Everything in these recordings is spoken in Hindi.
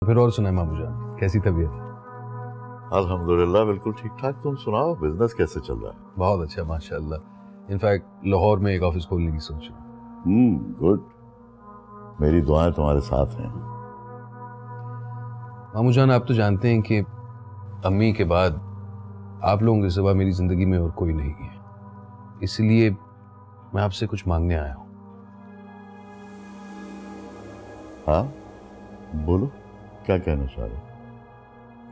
फिर और सुनाए मामू जान, कैसी तबीयत? अल्हम्दुलिल्लाह बिल्कुल ठीक ठाक। तुम सुनाओ, बिजनेस कैसे चल रहा है? बहुत अच्छा माशाल्लाह। इनफैक्ट लाहौर में एक ऑफिस खोलने की सोच रहा हूँ। गुड। मेरी दुआएं तुम्हारे साथ हैं। मामू जान, आप तो जानते हैं कि अम्मी के बाद आप लोगों के सिवा मेरी जिंदगी में और कोई नहीं है, इसलिए मैं आपसे कुछ मांगने आया हूँ। हाँ बोलो, क्या कहना चाह रहे हो?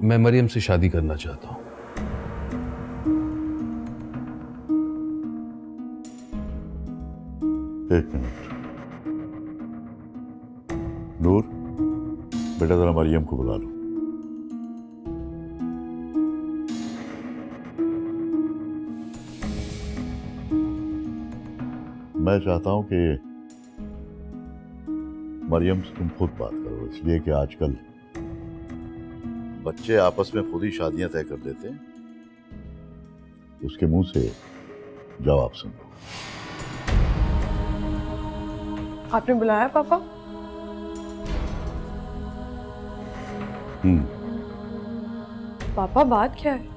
मैं मरियम से शादी करना चाहता हूँ। एक मिनट। नूर, बेटा जरा मरियम को बुला लो। मैं चाहता हूं कि मरियम से तुम खुद बात करो, इसलिए कि आजकल बच्चे आपस में खुद ही शादियां तय कर देते हैं। उसके मुंह से जवाब सुन लो। आपने बुलाया पापा? पापा बात क्या है?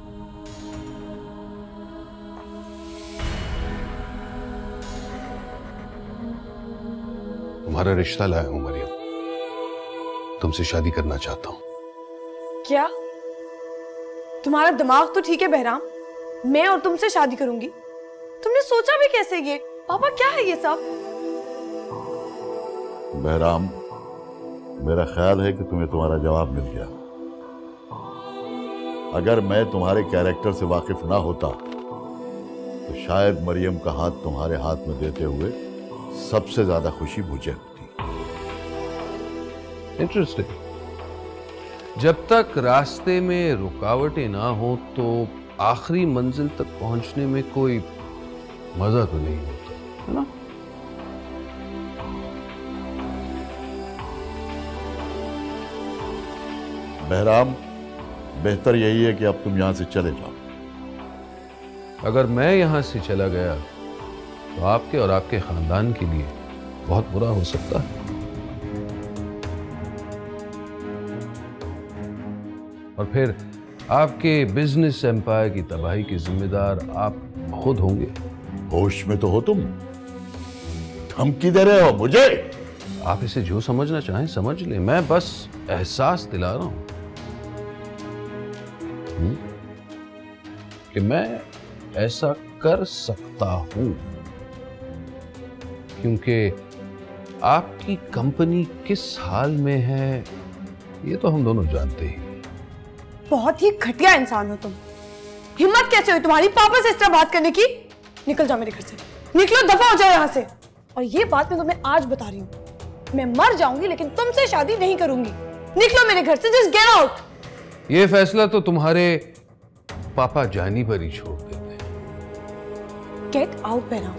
तुम्हारा रिश्ता लाया हूं मरियम, तुमसे शादी करना चाहता हूं। क्या? तुम्हारा दिमाग तो ठीक है बहराम, मैं और तुमसे शादी करूंगी? तुमने सोचा भी कैसे ये? पापा क्या है ये सब? बहराम, मेरा ख्याल है कि तुम्हें तुम्हारा जवाब मिल गया। अगर मैं तुम्हारे कैरेक्टर से वाकिफ ना होता तो शायद मरियम का हाथ तुम्हारे हाथ में देते हुए सबसे ज्यादा खुशी मुझे होती। इंटरेस्टिंग। जब तक रास्ते में रुकावटें ना हो तो आखिरी मंजिल तक पहुंचने में कोई मजा तो नहीं होता, है ना? बहराम, बेहतर यही है कि अब तुम यहां से चले जाओ। अगर मैं यहां से चला गया तो आपके और आपके खानदान के लिए बहुत बुरा हो सकता है। और फिर आपके बिजनेस एम्पायर की तबाही के जिम्मेदार आप खुद होंगे। होश में तो हो तुम? धमकी दे रहे हो मुझे? आप इसे जो समझना चाहें समझ लें, मैं बस एहसास दिला रहा हूं कि मैं ऐसा कर सकता हूं, क्योंकि आपकी कंपनी किस हाल में है ये तो हम दोनों जानते ही। बहुत ही घटिया इंसान हो तुम। हिम्मत कैसे हुई तुम्हारी पापा से इस तरह बात करने की? निकल जाओ मेरे घर से, निकलो, दफा हो जाओ यहाँ से। और ये बात मैं तुम्हें आज बता रही हूँ, मैं मर जाऊंगी लेकिन तुमसे शादी नहीं करूंगी। निकलो मेरे घर से, जस्ट गेट आउट। ये फैसला तो तुम्हारे पापा जानी पर ही छोड़ देते हैं। Get out Bahram.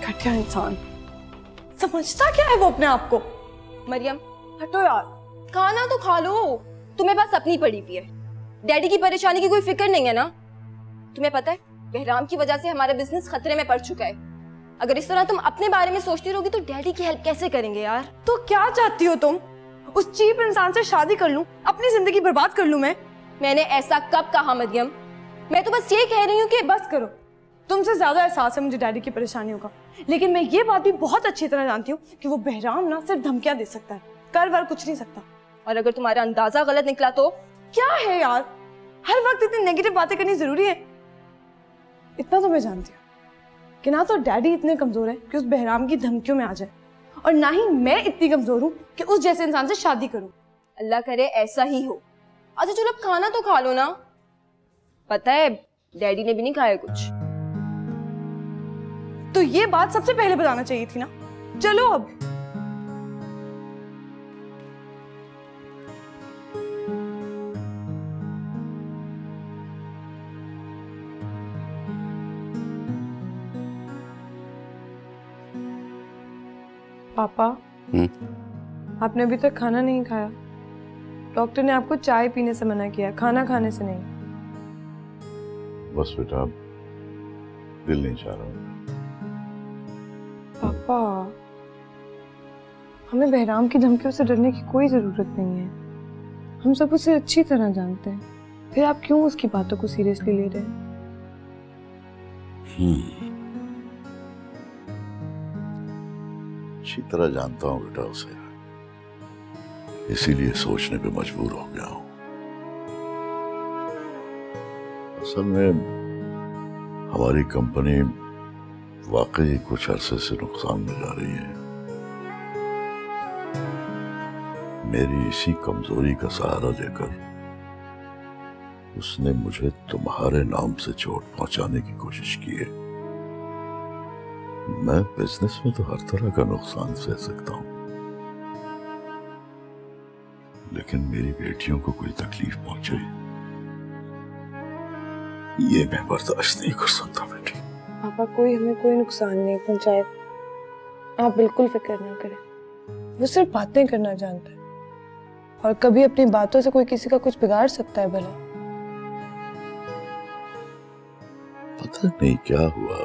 घटिया इंसान, समझता क्या है वो अपने आप को? मरियम हटो यार, खाना तो खा लो। तुम्हें बस अपनी पड़ी हुई है, डैडी की परेशानी की कोई फिक्र नहीं है ना? तुम्हें पता है बहराम की वजह से हमारा बिजनेस खतरे में पड़ चुका है। अगर इस तरह तुम अपने बारे में सोचती रहोगी तो डैडी की हेल्प कैसे करेंगे यार? तो क्या चाहती हो तुम? उस चीप इंसान से शादी कर लूं, अपनी जिंदगी बर्बाद कर लूं मैं? मैंने ऐसा कब कहा मरियम? मैं तो बस ये कह रही हूँ कि बस करो। तुमसे ज्यादा एहसास है मुझे डैडी की परेशानियों का, लेकिन मैं ये बात भी बहुत अच्छी तरह जानती हूँ कि वो बहराम ना सिर्फ धमकियां दे सकता है, कर वर कुछ नहीं सकता। और अगर तुम्हारा अंदाजा गलत निकला तो? क्या है यार, हर वक्त इतनी नेगेटिव बातें करनी जरूरी है? इतना तो मैं जानती हूँ कि ना तो डैडी इतने कमजोर है कि उस बहराम की धमकियों में आ जाए, और ना ही मैं इतनी कमजोर हूँ कि उस जैसे इंसान से शादी करूं। अल्लाह करे ऐसा ही हो। अच्छा चलो अब खाना तो खा लो ना। पता है डैडी ने भी नहीं खाया कुछ। तो ये बात सबसे पहले बताना चाहिए थी ना। चलो अब। पापा, आपने अभी तक खाना नहीं खाया। डॉक्टर ने आपको चाय पीने से मना किया, खाना खाने से नहीं। बस बेटा, दिल नहीं चाह रहा। पापा, हमें बहराम की धमकियों से डरने की कोई जरूरत नहीं है। हम सब उसे अच्छी तरह जानते हैं, फिर आप क्यों उसकी बातों को सीरियसली ले रहे हैं? अच्छी तरह जानता हूं बेटा उसे, इसीलिए सोचने पे मजबूर हो गया हूं। असल में हमारी कंपनी वाकई कुछ अरसे से नुकसान में जा रही है। मेरी इसी कमजोरी का सहारा लेकर उसने मुझे तुम्हारे नाम से चोट पहुंचाने की कोशिश की है। मैं बिजनेस में तो हर तरह का नुकसान सह सकता हूं, लेकिन मेरी बेटियों को कोई तकलीफ पहुंचे ये मैं बर्दाश्त नहीं कर सकता बेटी। पापा, कोई हमें कोई नुकसान नहीं पहुंचाए, आप बिल्कुल फिक्र ना करें। वो सिर्फ बातें करना जानता है, और कभी अपनी बातों से कोई किसी का कुछ बिगाड़ सकता है भला? पता नहीं क्या हुआ,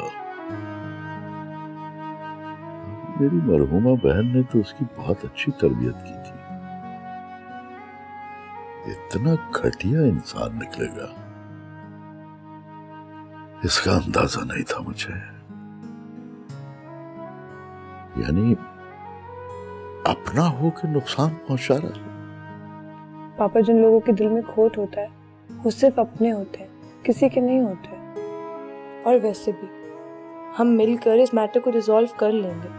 मेरी मरहूमा बहन ने तो उसकी बहुत अच्छी तरबियत की थी। इतना घटिया इंसान निकलेगा इसका अंदाजा नहीं था मुझे। यानी अपना हो के नुकसान पहुंचा रहा है। पापा, जिन लोगों के दिल में खोट होता है वो सिर्फ अपने होते हैं, किसी के नहीं होते। और वैसे भी हम मिलकर इस मैटर को रिजॉल्व कर लेंगे,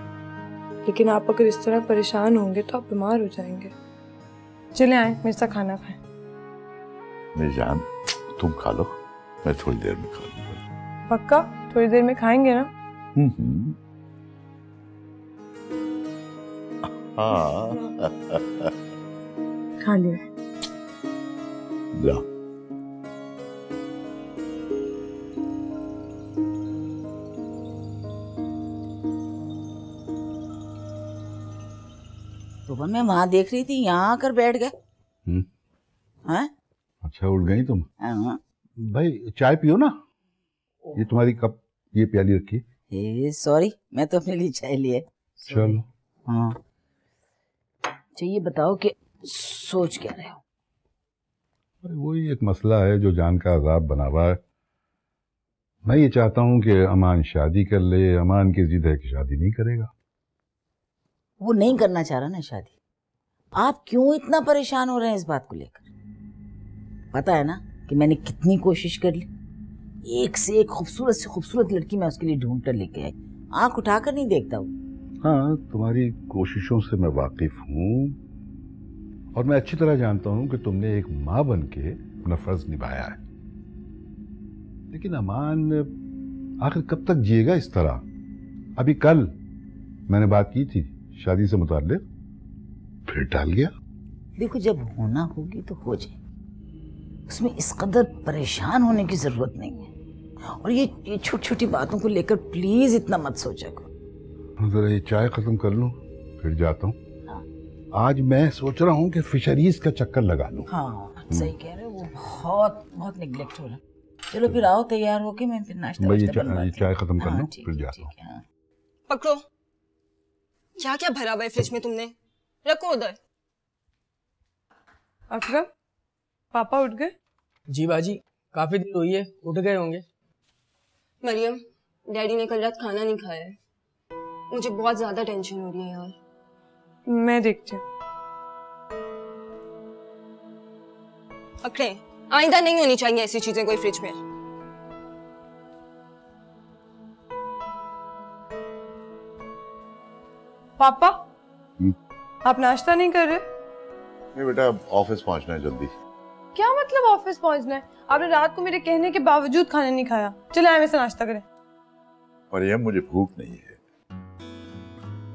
लेकिन आप अगर इस तरह परेशान होंगे तो आप बीमार हो जाएंगे। चले आए, मेरे साथ खाना खाएं। मेरी जान, तुम खा लो, मैं थोड़ी देर में खा लूंगा। पक्का? थोड़ी देर में खाएंगे ना? हाँ। खा लिया। जाओ। सुबह मैं वहां देख रही थी, यहाँ आकर बैठ गए। हैं? अच्छा, उठ गई तुम? हाँ। भाई चाय पियो ना, ये तुम्हारी कप, ये प्याली रखी। सॉरी, मैं तो अपने लिए चाय लिए। चलो। हाँ, अच्छा ये बताओ कि सोच क्या रहे हो? वही एक मसला है जो जान का अजाब बना हुआ है। मैं ये चाहता हूँ कि अमान शादी कर ले। अमान की जिद है कि शादी नहीं करेगा। वो नहीं करना चाह रहा ना शादी। आप क्यों इतना परेशान हो रहे हैं इस बात को लेकर? पता है ना कि मैंने कितनी कोशिश कर ली, एक से एक खूबसूरत से खूबसूरत लड़की मैं उसके लिए ढूंढ कर लेके आई, आंख उठाकर नहीं देखता वो। हाँ, तुम्हारी कोशिशों से मैं वाकिफ हूँ और मैं अच्छी तरह जानता हूँ कि तुमने एक माँ बन के अपना फर्ज निभाया है, लेकिन अमान आखिर कब तक जिएगा इस तरह? अभी कल मैंने बात की थी शादी से मुताल्लिक, फिर टाल गया। देखो, जब होना होगी तो हो जाए, उसमें इस कदर परेशान होने की जरूरत नहीं है। और ये छोटी छोटी बातों को लेकर प्लीज इतना मत सोचा करो। जरा ये चाय खत्म कर लूं, फिर जाता हूँ। हाँ। आज मैं सोच रहा हूँ कि फिशरीज का चक्कर लगा लूं। हाँ, सही कह रहे हो, वो बहुत बहुत निगलेक्ट हो रहा है। चलो फिर आओ, तैयार होके मैं फिर नाश्ता ये चाय खत्म कर लूं, फिर जाता हूँ। पकड़ो, क्या क्या भरा हुआ है फ्रिज में तुमने? रखो उधर। अकरम, पापा उठ गए? जी बाजी, काफी देर हुई है, उठ गए होंगे। मरियम, डैडी ने कल रात खाना नहीं खाया है, मुझे बहुत ज्यादा टेंशन हो रही है यार। मैं देखती हूँ। अखड़े, आइंदा नहीं होनी चाहिए ऐसी चीजें कोई फ्रिज में। पापा, आप नाश्ता नहीं कर रहे? नहीं बेटा, ऑफिस पहुंचना है जल्दी। क्या मतलब ऑफिस पहुंचना है? आपने रात को मेरे कहने के बावजूद खाना नहीं खाया। चले आए, मेरे से नाश्ता करें। मरियम, मुझे भूख नहीं है।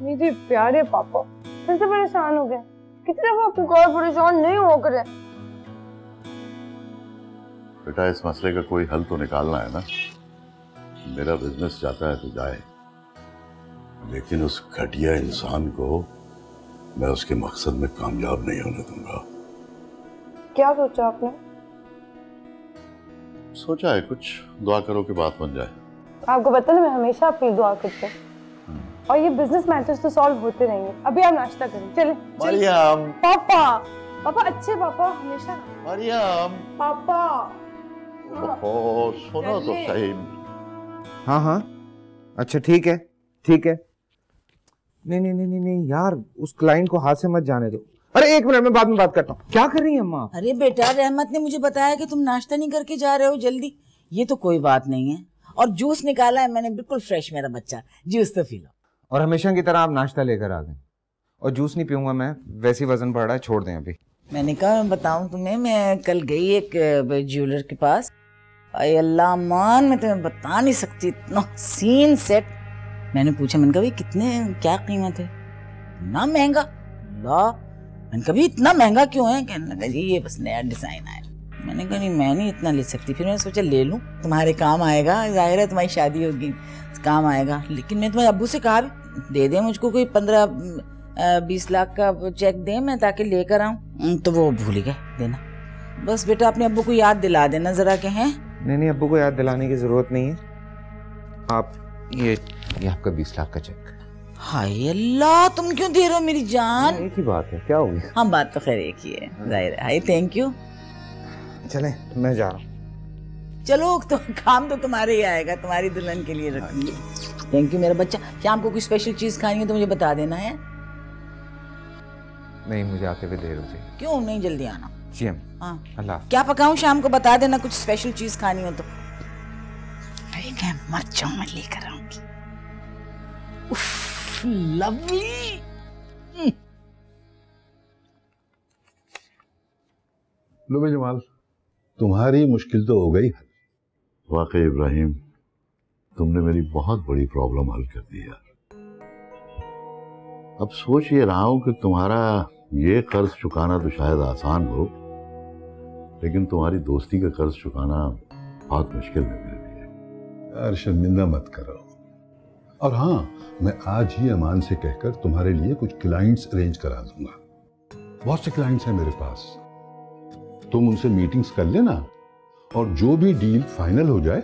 मेरे प्यारे पापा, फिर से परेशान हो गए। कितनी दफा पुकार, परेशान नहीं हो करे। बेटा, इस मसले का कोई हल तो निकालना है ना। मेरा बिजनेस जाता है तो जाए, लेकिन उस घटिया इंसान को मैं उसके मकसद में कामयाब नहीं होने दूंगा। क्या सोचा आपने? सोचा है कुछ, दुआ करो कि बात बन जाए। आपको पता है मैं हमेशा आपकी दुआ करती हूँ, और ये बिजनेस मैटर्स तो सॉल्व होते रहेंगे। अभी आप नाश्ता करें, चले। मरियम, पापा, पापा अच्छे पापा हमेशा। मरियम, पापा ओहो, सुनो तो सही। हाँ हाँ, अच्छा ठीक है ठीक है। नहीं नहीं नहीं नहीं यार, उस क्लाइंट को हाथ से मत जाने दो। अरे एक मिनट में बाद में बात करता हूँ। क्या कर रही है अम्मा? अरे बेटा, रहमत ने मुझे बताया कि तुम नाश्ता नहीं करके जा रहे हो जल्दी। ये तो कोई बात नहीं है। और जूस निकाला है मैंने, बिल्कुल फ्रेश, मेरा बच्चा। जूस तो पी लो। और हमेशा की तरह आप नाश्ता लेकर आ गए। और जूस नहीं पीऊंगा मैं, वैसे ही वजन बढ़ रहा है, छोड़ दें अभी। मैंने कहा मैं बताऊं तुम्हें, मैं कल गई एक ज्वेलर के पास। अरे अल्लाह मान, मैं तुम्हें बता नहीं सकती, इतना हसीन सेट। मैंने पूछा, मैंने कहा भाई कितने, क्या कीमत है? इतना महंगा? ला, मैंने कहा इतना महंगा क्यों है? कहने लगा जी ये बस नया डिजाइन आया। मैंने कहा नहीं मैं नहीं इतना ले सकती। फिर मैंने सोचा ले लूं, तुम्हारे काम आएगा, जाहिर है तुम्हारी शादी होगी, काम आएगा। लेकिन मैं तुम्हारे अब्बू से कहा दे दे मुझको कोई 15-20 लाख का चेक दे मैं, ताकि लेकर आऊं। तो वो भूल गए देना। बस बेटा अपने अब्बू को याद दिला देना जरा के। हैं नहीं अब्बू को याद दिलाने की जरूरत नहीं है। आप ये आपका 20 लाख का चेक। हाय अल्लाह, तुम क्यों दे रहे हो मेरी जान? एक ही बात है, क्या होगी? हाँ बात तो खैर एक ही है, जाहिर है। Hi thank you. चलें मैं जा रहा हूँ। चलो तो काम तो तुम्हारे ही आएगा, तुम्हारी दुल्हन के लिए रखूंगी। थैंक यू मेरा बच्चा। शाम को कोई स्पेशल चीज खानी है तो मुझे बता देना है। नहीं, मुझे आते हुए देर हो जाएगी। क्यों नहीं, जल्दी आना। जी हम। हाँ अल्लाह। क्या पकाऊं शाम को, बता देना, कुछ स्पेशल चीज खानी हो तो। अरे मैं मर जाऊं, मैं लेकर आऊंगी। लवली। लो भाई जमाल, तुम्हारी मुश्किल तो हो गई हल। वाकई इब्राहिम, तुमने मेरी बहुत बड़ी प्रॉब्लम हल कर दी यार। अब सोच ये रहा हूं कि तुम्हारा ये कर्ज चुकाना तो शायद आसान हो, लेकिन तुम्हारी दोस्ती का कर्ज चुकाना बहुत मुश्किल है मेरे लिए। यार शर्मिंदा मत करो। और हाँ, मैं आज ही अमान से कहकर तुम्हारे लिए कुछ क्लाइंट्स अरेंज करा दूंगा। बहुत से क्लाइंट्स हैं मेरे पास, तुम उनसे मीटिंग्स कर लेना, और जो भी डील फाइनल हो जाए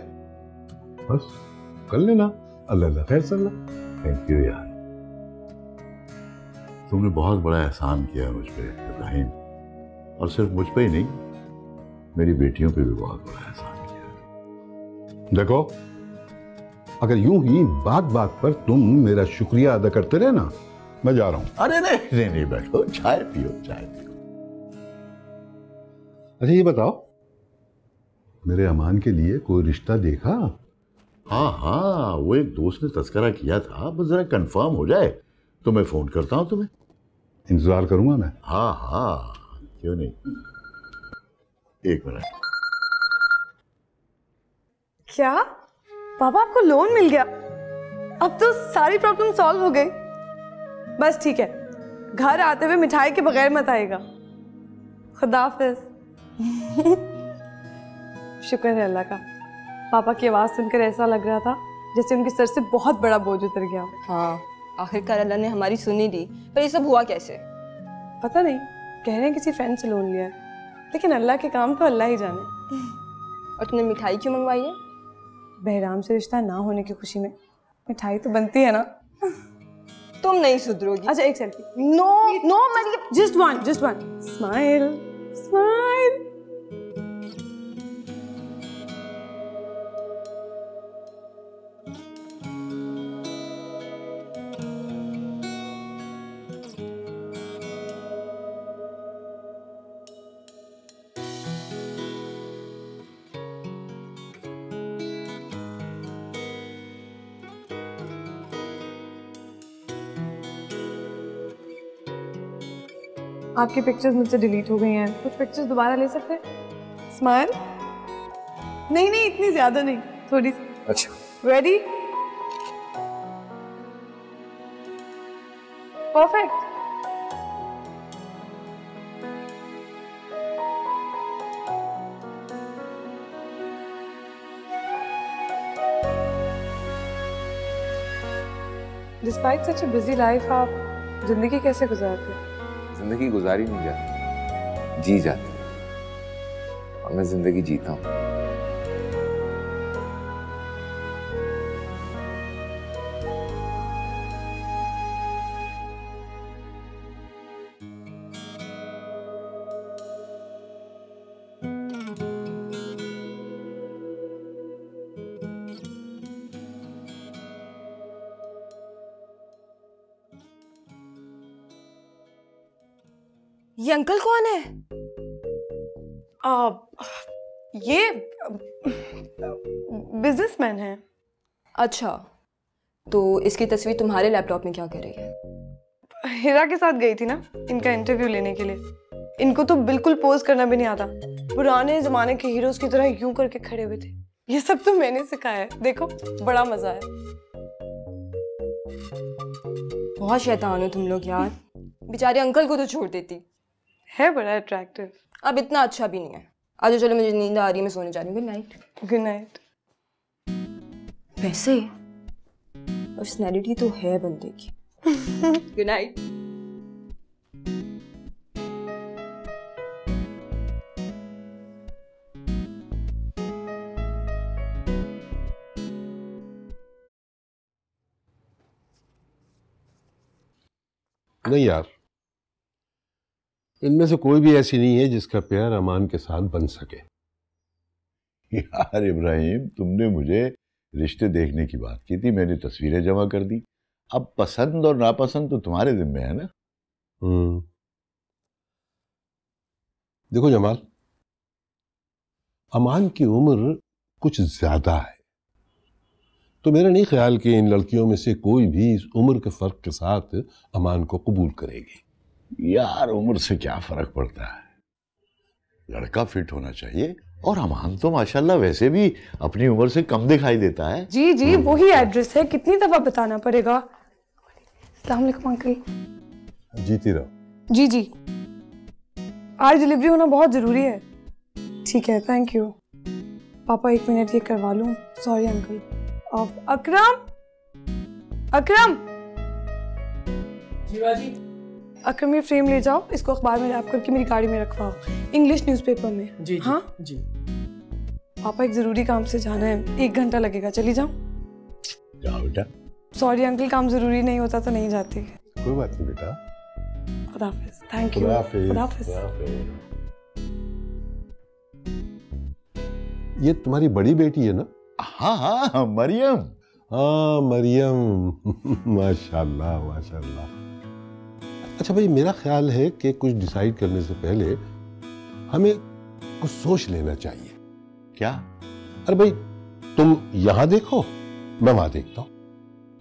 बस कर लेना। अल्लाह खैर सल्ला। थैंक यू यार, तुमने बहुत बड़ा एहसान किया मुझ पे इब्राहिम, और सिर्फ मुझ पे ही नहीं, मेरी बेटियों पे भी बहुत बड़ा एहसान किया। देखो, अगर यूं ही बात बात पर तुम मेरा शुक्रिया अदा करते रहे ना, मैं जा रहा हूं। अरे नहीं, बैठो, चाय पियो, चाय पियो। अच्छा ये बताओ, मेरे अमान के लिए कोई रिश्ता देखा? हाँ, वो एक दोस्त ने तस्करा किया था, बस जरा कंफर्म हो जाए तो मैं फोन करता हूँ तुम्हें। इंतजार करूंगा मैं। हाँ, क्यों नहीं। एक मिनट। क्या पापा, आपको लोन मिल गया? अब तो सारी प्रॉब्लम सॉल्व हो गई। बस ठीक है, घर आते हुए मिठाई के बगैर मत आएगा। खुदा हाफिज। शुक्र है अल्लाह का, पापा की आवाज़ सुनकर ऐसा लग रहा था जैसे उनके सर से बहुत बड़ा बोझ उतर गया। हाँ, आखिरकार अल्लाह ने हमारी सुनी दी। पर ये सब हुआ कैसे? पता नहीं, कह रहे हैं किसी फ्रेंड से लोन लिया है, लेकिन अल्लाह के काम तो अल्लाह ही जाने। और तुमने मिठाई क्यों मंगवाई है? बहराम से रिश्ता ना होने की खुशी में मिठाई तो बनती है ना। तुम नहीं सुधरोगी। अच्छा एक सेल्फी। नो मतलब जस्ट वन स्माइल स्माइल। आपकी पिक्चर्स मुझसे डिलीट हो गई हैं, कुछ पिक्चर्स दोबारा ले सकते हैं? स्माइल। नहीं इतनी ज्यादा नहीं, थोड़ी सी। अच्छा ready? Perfect. Despite such a busy life, आप जिंदगी कैसे गुजारते हैं? जिंदगी गुजारी नहीं जाती, जी जाती। और मैं जिंदगी जीता हूँ। ये अंकल कौन है? ये बिजनेसमैन है। अच्छा, तो इसकी तस्वीर तुम्हारे लैपटॉप में क्या कर रही है? हिरा के साथ गई थी ना इनका इंटरव्यू लेने के लिए। इनको तो बिल्कुल पोज करना भी नहीं आता। पुराने जमाने के हीरोज की तरह यूं करके खड़े हुए थे। ये सब तो मैंने सिखाया है। देखो, बड़ा मजा है। बहुत शैतान हो तुम लोग यार। बेचारे अंकल को तो छोड़ देती। है बड़ा अट्रैक्टिव। अब इतना अच्छा भी नहीं है। आज चलो, मुझे नींद आ रही है, मैं सोने जा रही हूँ। Good night. Good night. वैसे पर्सनैलिटी तो है बंदे की। Good night. नहीं यार, इनमें से कोई भी ऐसी नहीं है जिसका प्यार अमान के साथ बन सके। यार इब्राहिम, तुमने मुझे रिश्ते देखने की बात की थी, मैंने तस्वीरें जमा कर दी। अब पसंद और नापसंद तो तुम्हारे जिम्मे है ना। देखो जमाल, अमान की उम्र कुछ ज्यादा है, तो मेरा नहीं ख्याल कि इन लड़कियों में से कोई भी इस उम्र के फर्क के साथ अमान को कबूल करेगी। यार उम्र से क्या फर्क पड़ता है, लड़का फिट होना चाहिए। और अमान तो माशाल्लाह वैसे भी अपनी उम्र से कम दिखाई देता है। जी जी, वही एड्रेस है। कितनी दफा बताना पड़ेगा? अस्सलाम वालेकुम अंकल। जीती रहो। जी जी, आज डिलीवरी होना बहुत जरूरी है। ठीक है, थैंक यू। पापा 1 मिनट ये करवा लूं। Sorry uncle. अकरम, अकरम। जी बाजी। अकरम, ये फ्रेम ले जाओ, इसको अखबार में रैप करके मेरी गाड़ी में रखवाओ, इंग्लिश न्यूज़पेपर में। जी जी। हाँ जी। पापा एक जरूरी काम से जाना है, 1 घंटा लगेगा। चली जाऊं? जाओ बेटा। सॉरी अंकल, काम जरूरी नहीं होता तो नहीं जाती। कोई बात नहीं बेटा। खुदा हाफिज। Thank you. खुदा हाफिज। खुदा हाफिज। ये तुम्हारी बड़ी बेटी है ना? हाँ हाँ, मरियम। हाँ मरियम। माशाल्लाह माशाल्लाह। अच्छा भाई, मेरा ख्याल है कि कुछ डिसाइड करने से पहले हमें कुछ सोच लेना चाहिए। क्या? अरे भाई, तुम यहाँ देखो, मैं वहां देखता हूँ।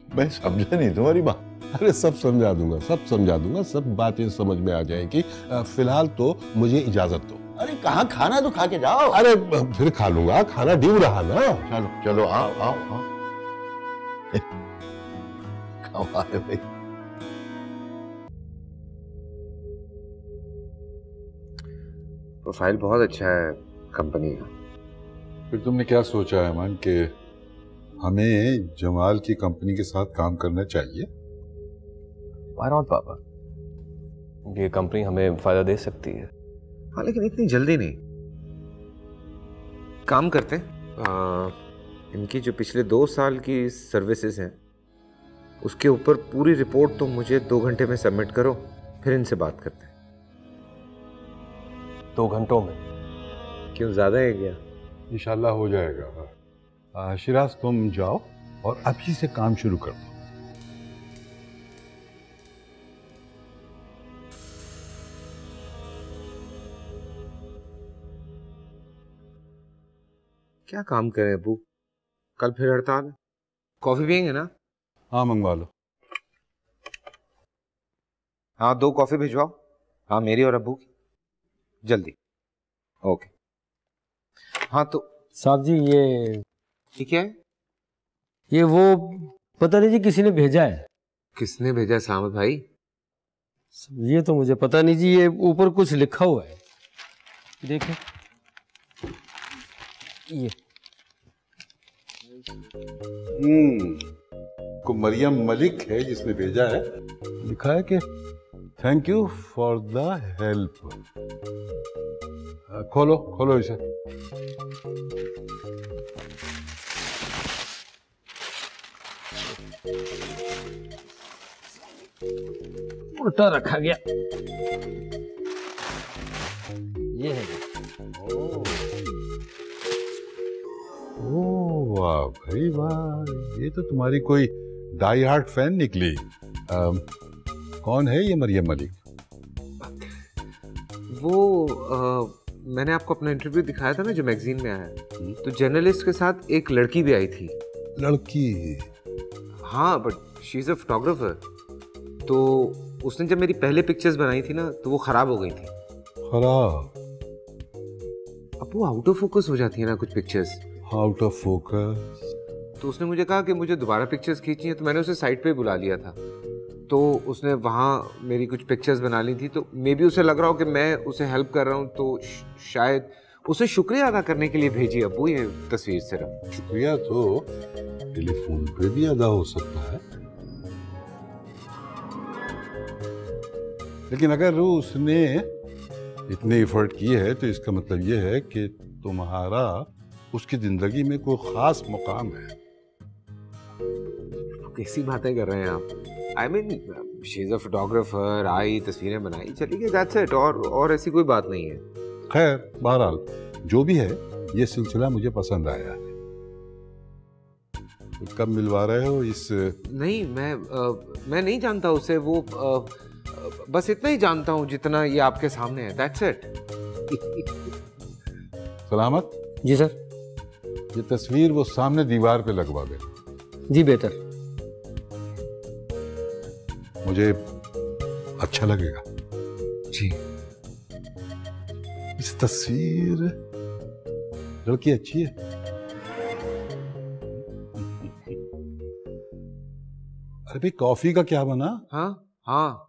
मैं समझा नहीं तुम्हारी बात। अरे सब समझा दूंगा, सब समझा दूंगा, सब बातें समझ में आ जाएंगी। फिलहाल तो मुझे इजाजत दो। अरे कहाँ, खाना तो खा के जाओ। अरे फिर खा लूंगा, खाना ड्यू रहा ना। चलो चलो, आओ आओ आओ। कमाल है भाई। प्रोफाइल बहुत अच्छा है कंपनी का। फिर तुमने क्या सोचा है अमान कि हमें जमाल की कंपनी के साथ काम करना चाहिए? Why not, पापा? ये कंपनी हमें फायदा दे सकती है। हाँ, लेकिन इतनी जल्दी नहीं। काम करते हैं, इनकी जो पिछले 2 साल की सर्विसेज हैं उसके ऊपर पूरी रिपोर्ट तो मुझे 2 घंटे में सबमिट करो, फिर इनसे बात करते हैं। 2 घंटों में? क्यों, ज्यादा है क्या? इंशाल्लाह हो जाएगा। शिराज तुम जाओ और अभी से काम शुरू कर दो। क्या काम करें अबू, कल फिर हड़ताल है। कॉफी पियेंगे ना? हाँ मंगवा लो। हाँ, 2 कॉफी भिजवाओ। हाँ, मेरी और अबू की, जल्दी। ओके। हाँ तो साहब जी, ये क्या है? ये वो पता नहीं जी, किसी ने भेजा है। किसने भेजा सामत भाई? ये तो मुझे पता नहीं जी, ये ऊपर कुछ लिखा हुआ है, देखिए ये। को मरियम मलिक है जिसने भेजा है। लिखा है कि thank you for the help. खोलो खोलो इसे। उल्टा रखा गया। ये है। ओह वाह भाई वाह, ये तो तुम्हारी कोई डाई हार्ड फैन निकली। कौन है ये मरियम मलिक? वो मैंने आपको अपना इंटरव्यू दिखाया था ना जो मैगजीन में आया, तो जर्नलिस्ट के साथ एक लड़की भी आई थी। लड़की? हाँ, but she is a photographer. तो उसने जब मेरी पहले पिक्चर्स बनाई थी ना तो वो खराब हो गई थी। खराब? अब वो आउट ऑफ फोकस हो जाती है ना कुछ पिक्चर्स। Out of focus? तो उसने मुझे कहा कि मुझे दोबारा पिक्चर्स खींचनी है, तो मैंने उसे साइट पे बुला लिया था। तो उसने वहाँ मेरी कुछ पिक्चर्स बना ली थी, तो मे बी उसे लग रहा हो कि मैं उसे हेल्प कर रहा हूँ, तो शायद उसे शुक्रिया अदा करने के लिए भेजी अब्बू ये तस्वीर सिर्फ। शुक्रिया तो टेलीफोन पे भी अदा हो सकता है, लेकिन अगर उसने इतने एफर्ट किए है तो इसका मतलब ये है कि तुम्हारा उसकी जिंदगी में कोई खास मुकाम है। कैसी बातें कर रहे हैं आप? I mean she is a photographer, आई तस्वीरें बनाई, चली गई, दैट्स इट। और ऐसी कोई बात नहीं है। खैर बहरहाल जो भी है, ये सिलसिला मुझे पसंद आया है। तो कब मिलवा रहे हो इस? नहीं, मैं नहीं जानता उसे। वो बस इतना ही जानता हूँ जितना ये आपके सामने है, दैट्स इट। सलामत जी सर। ये तस्वीर वो सामने दीवार पे लगवा दे। जी बेहतर। मुझे अच्छा लगेगा जी। इस तस्वीर, लड़की अच्छी है। अरे भाई कॉफी का क्या बना? हाँ हाँ,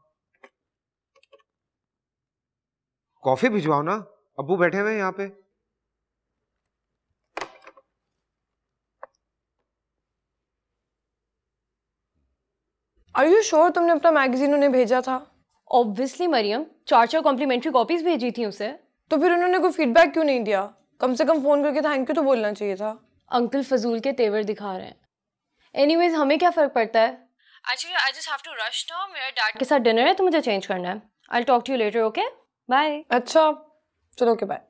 कॉफी भिजवाओ ना, अब्बू बैठे हुए हैं यहाँ पे। आर यू श्योर तुमने अपना मैगजीन उन्हें भेजा था? ऑब्वियसली मरियम, 4 कॉम्प्लीमेंट्री कॉपीज भेजी थी उसे। तो फिर उन्होंने कोई फीडबैक क्यों नहीं दिया? कम से कम फोन करके थैंक यू तो बोलना चाहिए था। अंकल फजूल के तेवर दिखा रहे हैं। एनीवेज हमें क्या फर्क पड़ता है? Actually I just have to rush now, मेरे डैड के साथ डिनर है तो मुझे चेंज करना है। I will talk to you later, okay? Bye. अच्छा चलो, ओके बाय।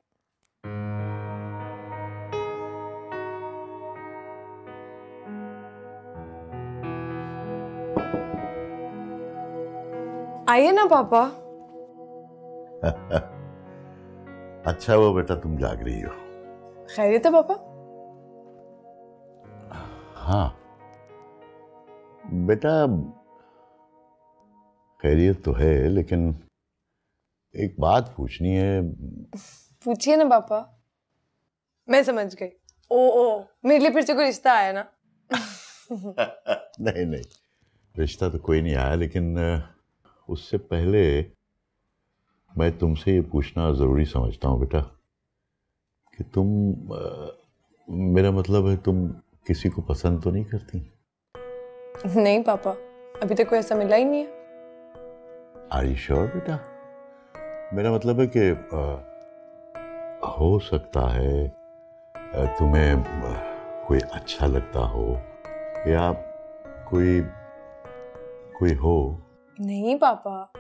आइए ना पापा। अच्छा वो बेटा तुम जाग रही हो। खैरियत है पापा? हाँ बेटा, खैरियत तो है, लेकिन एक बात पूछनी है। पूछिए ना पापा। मैं समझ गई। ओ मेरे लिए फिर से कोई रिश्ता आया ना? नहीं नहीं, रिश्ता तो कोई नहीं आया, लेकिन उससे पहले मैं तुमसे ये पूछना ज़रूरी समझता हूँ बेटा कि तुम, मेरा मतलब है तुम किसी को पसंद तो नहीं करती? नहीं पापा, अभी तक कोई ऐसा मिला ही नहीं है। आर यू श्योर बेटा? मेरा मतलब है कि हो सकता है तुम्हें कोई अच्छा लगता हो या कोई हो। नहीं पापा,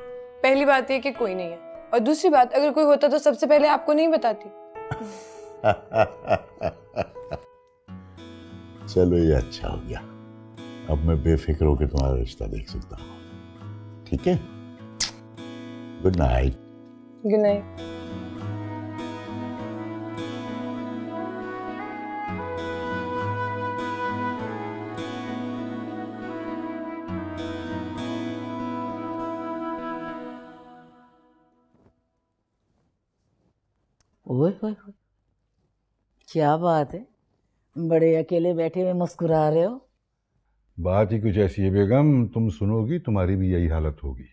पहली बात ये कि कोई नहीं है, और दूसरी बात अगर कोई होता तो सबसे पहले आपको नहीं बताती। चलो ये अच्छा हो गया, अब मैं बेफिक्र होकर तुम्हारा रिश्ता देख सकता हूँ। ठीक है, गुड नाइट। Good night. ओए ओए ओए, क्या बात है, बड़े अकेले बैठे हुए मुस्कुरा रहे हो? बात ही कुछ ऐसी है बेगम, तुम सुनोगी तुम्हारी भी यही हालत होगी।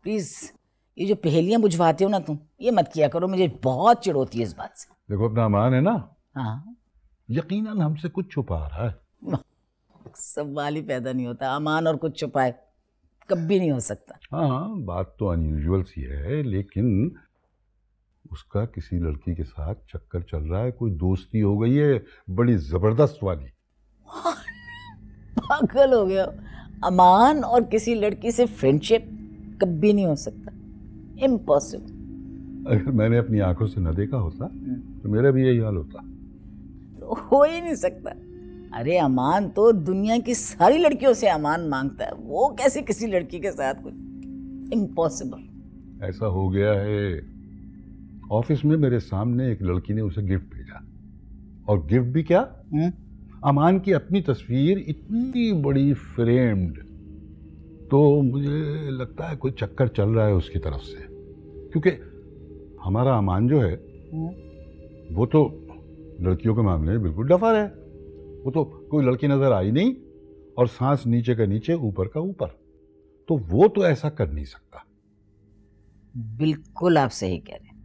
प्लीज ये जो पहेलियां बुझवाते हो ना तुम, ये मत किया करो, मुझे बहुत चिढ़ होती है इस बात से। देखो अपना अमान है ना, हाँ यकीनन हमसे कुछ छुपा रहा है। सवाल ही पैदा नहीं होता, अमान और कुछ छुपाए कभी नहीं हो सकता। हाँ बात तो अनयूजुअल सी है, लेकिन उसका किसी लड़की के साथ चक्कर चल रहा है, कोई दोस्ती हो गई है बड़ी जबरदस्त वाली। पागल हो गया। अमान और किसी लड़की से फ्रेंडशिप कभी नहीं हो सकता, इम्पॉसिबल। अगर मैंने अपनी आंखों से न देखा होता तो मेरा भी यही हाल होता। तो हो ही नहीं सकता। अरे अमान तो दुनिया की सारी लड़कियों से अमान मांगता है, वो कैसे किसी लड़की के साथ कुछ, इम्पॉसिबल। ऐसा हो गया है, ऑफिस में मेरे सामने एक लड़की ने उसे गिफ्ट भेजा, और गिफ्ट भी क्या, अमान की अपनी तस्वीर, इतनी बड़ी फ्रेम्ड। तो मुझे लगता है कोई चक्कर चल रहा है उसकी तरफ से, क्योंकि हमारा अमान जो है वो तो लड़कियों के मामले में बिल्कुल डफर है। वो तो कोई लड़की नजर आई नहीं, और सांस नीचे का नीचे ऊपर का ऊपर, तो वो तो ऐसा कर नहीं सकता। बिल्कुल आप सही कह रहे हैं,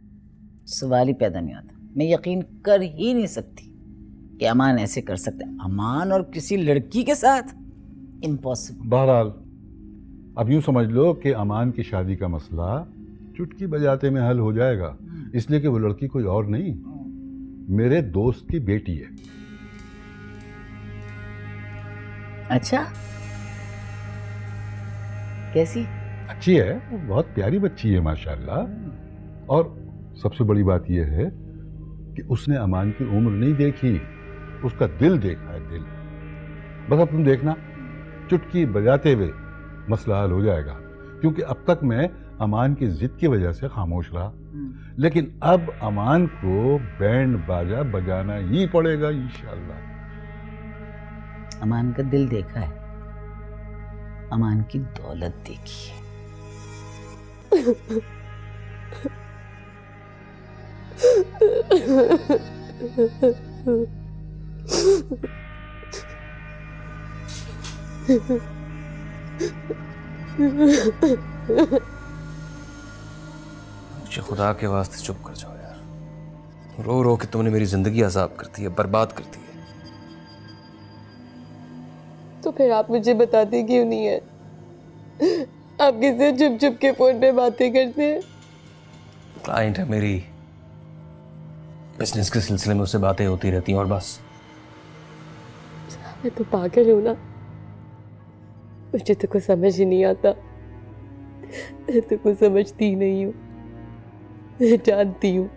सवाल ही पैदा नहीं होता। मैं यकीन कर ही नहीं सकती कि अमान ऐसे कर सकते हैं। अमान और किसी लड़की के साथ, इम्पॉसिबल। बहरहाल अब यूं समझ लो कि अमान की शादी का मसला चुटकी बजाते में हल हो जाएगा, इसलिए कि वो लड़की कोई और नहीं, मेरे दोस्त की बेटी है। अच्छा, कैसी? अच्छी है, वो बहुत प्यारी बच्ची है माशाल्लाह। और सबसे बड़ी बात यह है कि उसने अमान की उम्र नहीं देखी, उसका दिल देखा है, दिल। बस अब तुम देखना, चुटकी बजाते हुए मसला हल हो जाएगा। क्योंकि अब तक मैं अमान की जिद की वजह से खामोश रहा, लेकिन अब अमान को बैंड बाजा बजाना ही पड़ेगा इंशाअल्लाह। अमान का दिल देखा है, अमान की दौलत देखी है। मुझे खुदा के वास्ते चुप कर जाओ यार। रो रो के तुमने मेरी जिंदगी अजाब कर दी है, बर्बाद कर दी है। तो फिर आप मुझे बताते क्यों नहीं है? आप किससे चुप चुप के फोन पे बातें करते हैं? क्लाइंट है मेरी, बिजनेस के सिलसिले में उससे बातें होती रहती हैं और बस। मैं तो पागल हूं ना, मुझे तो कुछ समझ ही नहीं आता। मैं तो कुछ समझती ही नहीं हूँ। मैं जानती हूँ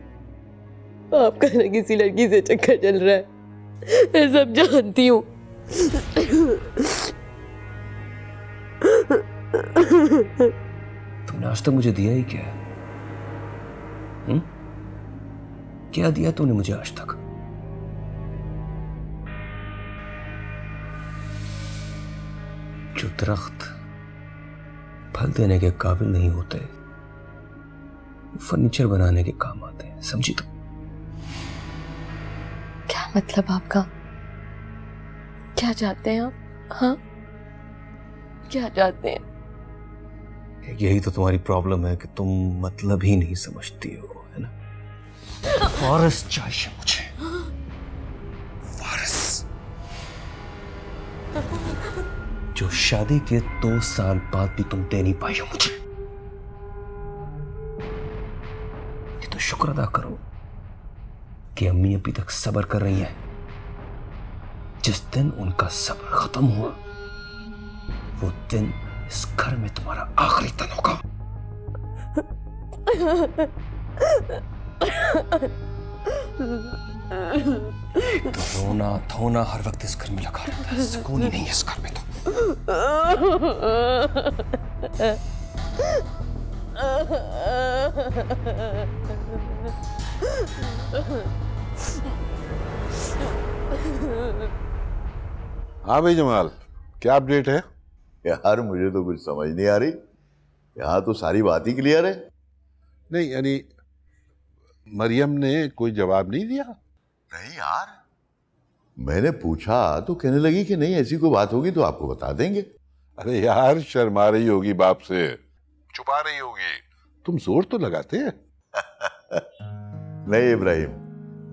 आपका ना किसी लड़की से चक्कर चल रहा है, मैं सब जानती हूँ। तुमने आज तक मुझे दिया ही क्या है? क्या दिया तूने मुझे आज तक? जो दरख्त फल देने के काबिल नहीं होते, फर्नीचर बनाने के काम आते हैं, समझी तुम? क्या मतलब आपका? क्या चाहते हैं आप? हाँ, क्या चाहते हैं? यही तो तुम्हारी प्रॉब्लम है कि तुम मतलब ही नहीं समझती हो, है ना? वारिस चाहिए मुझे, वारिस, जो शादी के 2 साल बाद भी तुम दे नहीं पाई हो मुझे। ये तो शुक्र अदा करो कि अम्मी अभी तक सब्र कर रही हैं। जिस दिन उनका सब्र खत्म हुआ, वो दिन इस घर में तुम्हारा आखिरी दिन होगा। रोना धोना हर वक्त इस घर में लगा रहता है, सुकून ही नहीं है इस घर में तो। हाँ भाई जमाल, क्या अपडेट है? यार मुझे तो कुछ समझ नहीं आ रही, यहाँ तो सारी बात ही क्लियर है। नहीं यानी मरियम ने कोई जवाब नहीं दिया? नहीं यार, मैंने पूछा तो कहने लगी कि नहीं, ऐसी कोई बात होगी तो आपको बता देंगे। अरे यार, शर्मा रही होगी बाप से, छुपा रही होगी। तुम जोर तो लगाते हैं। नहीं इब्राहिम,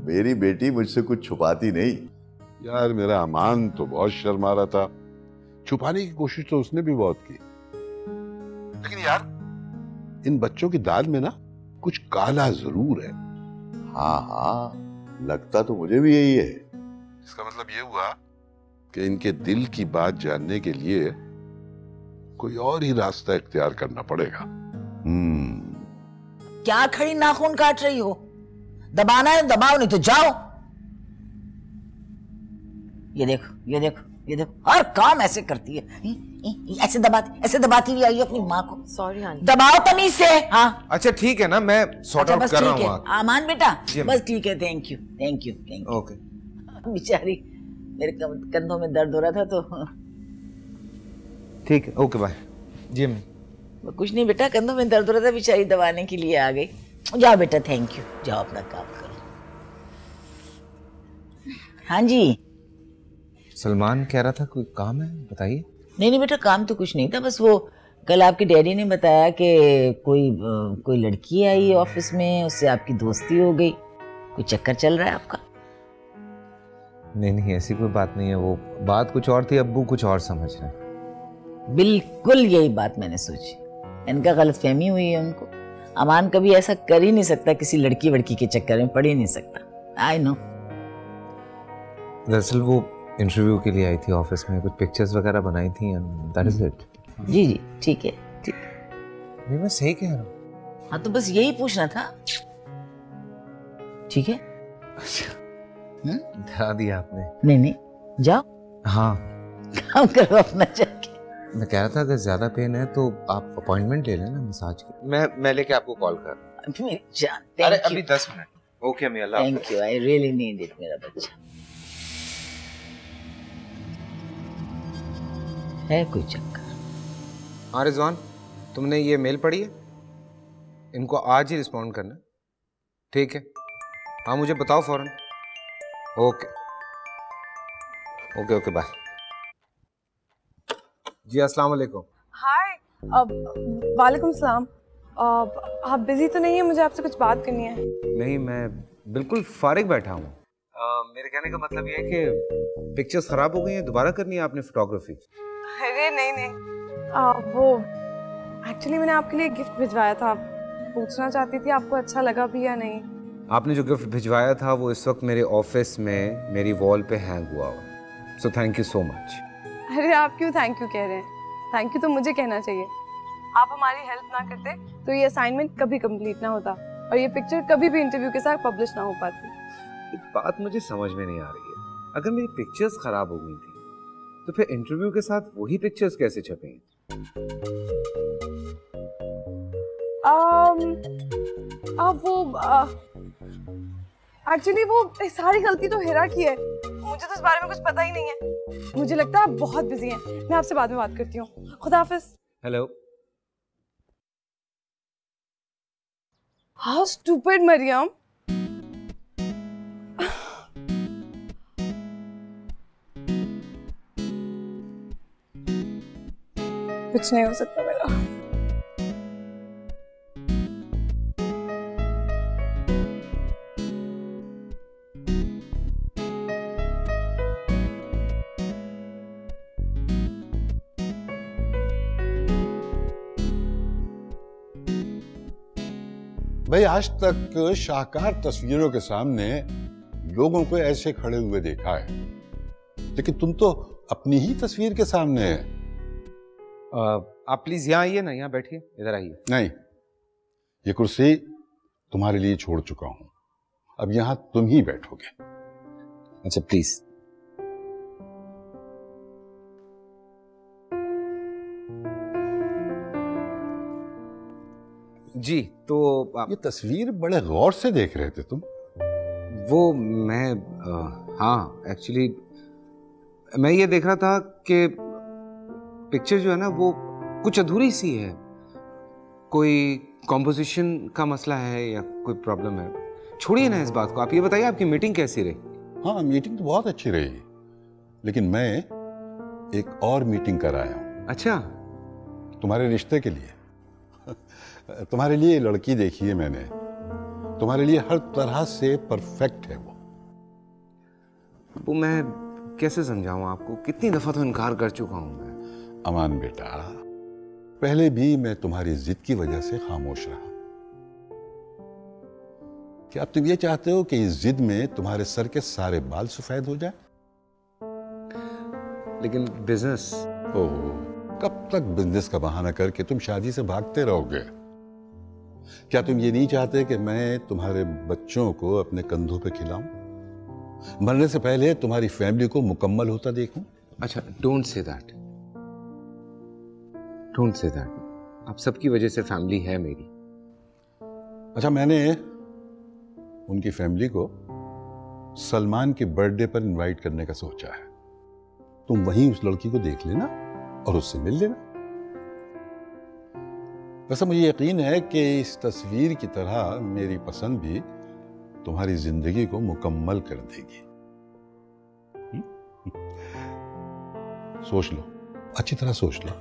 मेरी बेटी मुझसे कुछ छुपाती नहीं। यार मेरा अमान तो बहुत शर्मा रहा था, छुपाने की कोशिश तो उसने भी बहुत की, लेकिन यार इन बच्चों की दाल में ना कुछ काला जरूर है। हाँ हाँ, लगता तो मुझे भी यही है। इसका मतलब ये हुआ कि इनके दिल की बात जानने के लिए कोई और ही रास्ता इख्तियार करना पड़ेगा। क्या खड़ी नाखून काट रही हो? दबाना है दबाओ, नहीं तो जाओ। ये देखो ये देखो ये देखो, हर काम ऐसे करती है। ऐसे दबाती हुई आई अपनी माँ को। Sorry aunty. दबाओ तमीज से। हाँ अच्छा ठीक है ना, मैं सॉर्ट आउट कर रहा हूँ। आमान बेटा बस ठीक है, thank you thank you thank you. Okay. बेचारी मेरे कंधों में दर्द हो रहा था तो। ठीक है, ओके बाय। जी अम्मी। कुछ नहीं बेटा, कंधों में दर्द हो रहा था, बेचारी दबाने के लिए आ गई। जाओ बेटा, थैंक यू, जाओ अपना काम करो। हाँ जी। सलमान कह रहा था कोई काम है, बताइए। नहीं बेटा, काम तो कुछ नहीं था, बस वो कल आपके डैडी ने बताया कि कोई लड़की आई ऑफिस में, उससे आपकी दोस्ती हो गई, कोई चक्कर चल रहा है आपका? नहीं ऐसी कोई बात नहीं है, वो बात कुछ और थी, अब्बू कुछ और समझ रहे हैं। बिल्कुल यही बात मैंने सोची, इनका गलतफहमी हुई है उनको। अमान कभी ऐसा कर ही नहीं सकता, किसी लड़की वड़की के चक्कर में पड़ ही नहीं सकता। I know. दरअसल वो इंटरव्यू के लिए आई थी ऑफिस में, कुछ पिक्चर्स वगैरह बनाई थी, दैट इज इट। जी ठीक है ठीक। नहीं मैं सही कह रहा हूँ। हाँ तो बस यही पूछना था। ठीक है। डरा दिया आपने। नहीं जाओ। हाँ काम करो अपना जाके। मैं कह रहा था अगर ज्यादा पेन है तो आप अपॉइंटमेंट ले लेना मसाज की। मैं लेके आपको कॉल कर। मेरी जान, अरे अभी 10 मिनट। ओके अम्मी, अल्लाह हाफ़िज़। Thank you, I really need it मेरा बच्चा। है कोई चक्कर? हाँ रिजवान, तुमने ये मेल पढ़ी है? इनको आज ही रिस्पॉन्ड करना, ठीक है? हाँ मुझे बताओ फौरन। Okay okay okay bye. जी अस्सलाम वालेकुम। हाय। वालेकुम सलाम। आप बिजी तो नहीं है? मुझे आपसे कुछ बात करनी है। नहीं मैं बिल्कुल फारिग बैठा हूँ। मेरे कहने का मतलब ये है कि पिक्चर्स खराब हो गई हैं, दोबारा करनी है आपने फोटोग्राफी? अरे नहीं वो एक्चुअली मैंने आपके लिए गिफ्ट भिजवाया था, पूछना चाहती थी आपको अच्छा लगा भी या नहीं। आपने जो गिफ्ट भिजवाया था वो इस वक्त मेरे ऑफिस में मेरी वॉल पे हैंग हुआ हुआ, so thank you so much. अरे आप क्यों थैंक यू कह रहे हैं? थैंक यू तो मुझे कहना चाहिए। आप हमारी हेल्प ना करते तो ये असाइनमेंट कभी कंप्लीट ना होता और ये पिक्चर कभी भी इंटरव्यू के साथ पब्लिश ना हो पाती। एक बात मुझे समझ में नहीं आ रही है, अगर मेरी पिक्चर्स खराब हो गई थी तो फिर इंटरव्यू के साथ वही पिक्चर्स कैसे छपेंगी? एक्चुअली वो सारी गलती तो हिरा की है, मुझे तो इस बारे में कुछ पता ही नहीं है। मुझे लगता है आप बहुत बिजी हैं, मैं आपसे बाद में बात करती हूँ। खुदा हाफिज। हेलो। How stupid Mariam. कुछ नहीं हो सकता मेरा। भाई आज तक शाहकार तस्वीरों के सामने लोगों को ऐसे खड़े हुए देखा है, लेकिन तुम तो अपनी ही तस्वीर के सामने है। आप प्लीज यहाँ आइए ना, यहाँ बैठिए, इधर आइए। नहीं, ये कुर्सी तुम्हारे लिए छोड़ चुका हूं, अब यहां तुम ही बैठोगे। अच्छा प्लीज। जी तो ये तस्वीर बड़े गौर से देख रहे थे तुम? वो मैं हाँ एक्चुअली मैं ये देख रहा था कि पिक्चर जो है ना वो कुछ अधूरी सी है, कोई कॉम्पोजिशन का मसला है या कोई प्रॉब्लम है। छोड़िए ना इस बात को, आप ये बताइए आपकी मीटिंग कैसी रही? हाँ मीटिंग तो बहुत अच्छी रही, लेकिन मैं एक और मीटिंग कर आया हूँ। अच्छा, तुम्हारे रिश्ते के लिए। तुम्हारे लिए लड़की देखी है मैंने, तुम्हारे लिए हर तरह से परफेक्ट है वो मैं कैसे समझाऊं आपको, कितनी दफा तो इनकार कर चुका हूं मैं। अमान बेटा, पहले भी मैं तुम्हारी जिद की वजह से खामोश रहा, क्या तुम ये चाहते हो कि इस जिद में तुम्हारे सर के सारे बाल सफेद हो जाए? लेकिन बिजनेस। ओह, कब तक बिजनेस का बहाना करके तुम शादी से भागते रहोगे? क्या तुम ये नहीं चाहते कि मैं तुम्हारे बच्चों को अपने कंधों पे खिलाऊं, मरने से पहले तुम्हारी फैमिली को मुकम्मल होता देखूं? अच्छा, don't say that, don't say that. आप सबकी वजह से फैमिली है मेरी। अच्छा, मैंने उनकी फैमिली को सलमान के बर्थडे पर इनवाइट करने का सोचा है। तुम वहीं उस लड़की को देख लेना और उससे मिल लेना। वैसे मुझे यकीन है कि इस तस्वीर की तरह मेरी पसंद भी तुम्हारी जिंदगी को मुकम्मल कर देगी। सोच लो, अच्छी तरह सोच लो।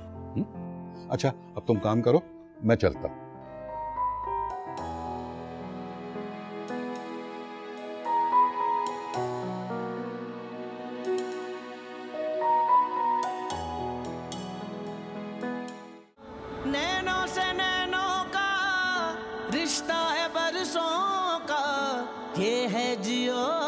अच्छा, अब तुम काम करो, मैं चलता हूं। नैनों से नैनों का रिश्ता है बरसों का, ये है जियो